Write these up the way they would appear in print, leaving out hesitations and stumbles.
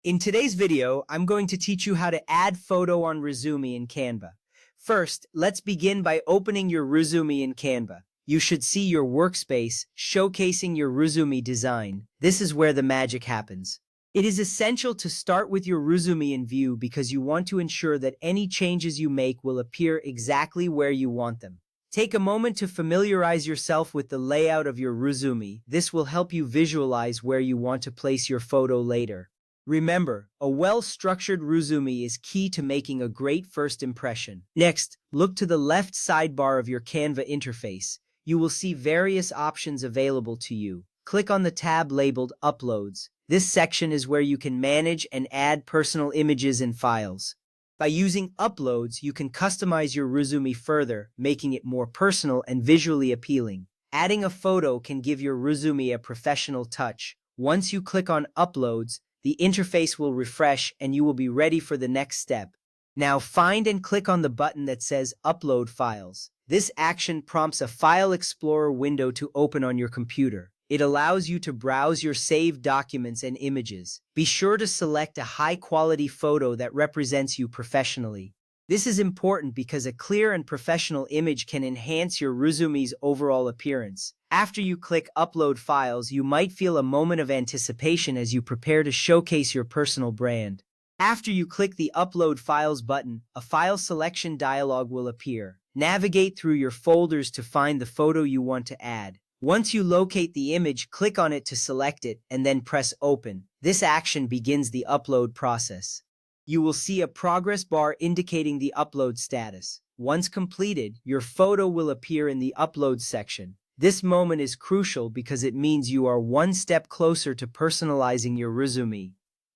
In today's video, I'm going to teach you how to add photo on Resume in Canva. First, let's begin by opening your Resume in Canva. You should see your workspace showcasing your Resume design. This is where the magic happens. It is essential to start with your Resume in view because you want to ensure that any changes you make will appear exactly where you want them. Take a moment to familiarize yourself with the layout of your Resume. This will help you visualize where you want to place your photo later. Remember, a well-structured resume is key to making a great first impression. Next, look to the left sidebar of your Canva interface. You will see various options available to you. Click on the tab labeled Uploads. This section is where you can manage and add personal images and files. By using Uploads, you can customize your resume further, making it more personal and visually appealing. Adding a photo can give your resume a professional touch. Once you click on Uploads, the interface will refresh and you will be ready for the next step. Now find and click on the button that says Upload Files. This action prompts a File Explorer window to open on your computer. It allows you to browse your saved documents and images. Be sure to select a high-quality photo that represents you professionally. This is important because a clear and professional image can enhance your resume's overall appearance. After you click Upload Files, you might feel a moment of anticipation as you prepare to showcase your personal brand. After you click the Upload Files button, a file selection dialog will appear. Navigate through your folders to find the photo you want to add. Once you locate the image, click on it to select it and then press Open. This action begins the upload process. You will see a progress bar indicating the upload status. Once completed, your photo will appear in the Upload section. This moment is crucial because it means you are one step closer to personalizing your resume.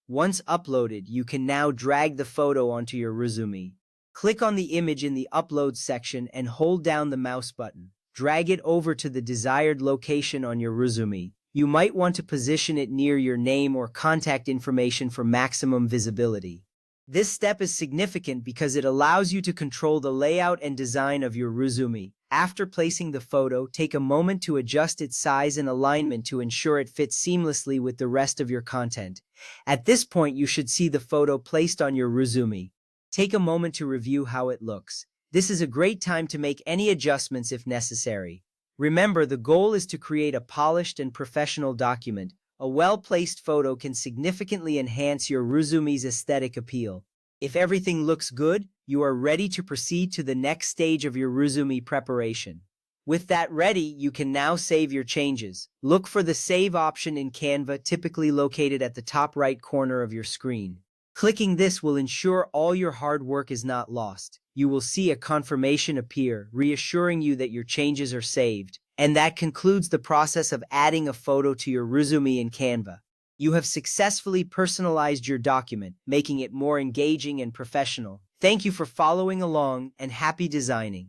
Once uploaded, you can now drag the photo onto your resume. Click on the image in the Upload section and hold down the mouse button. Drag it over to the desired location on your resume. You might want to position it near your name or contact information for maximum visibility. This step is significant because it allows you to control the layout and design of your resume. After placing the photo, take a moment to adjust its size and alignment to ensure it fits seamlessly with the rest of your content. At this point, you should see the photo placed on your resume. Take a moment to review how it looks. This is a great time to make any adjustments if necessary. Remember, the goal is to create a polished and professional document. A well-placed photo can significantly enhance your resume's aesthetic appeal. If everything looks good, you are ready to proceed to the next stage of your resume preparation. With that ready, you can now save your changes. Look for the Save option in Canva, typically located at the top right corner of your screen. Clicking this will ensure all your hard work is not lost. You will see a confirmation appear, reassuring you that your changes are saved. And that concludes the process of adding a photo to your resume in Canva. You have successfully personalized your document, making it more engaging and professional. Thank you for following along, and happy designing.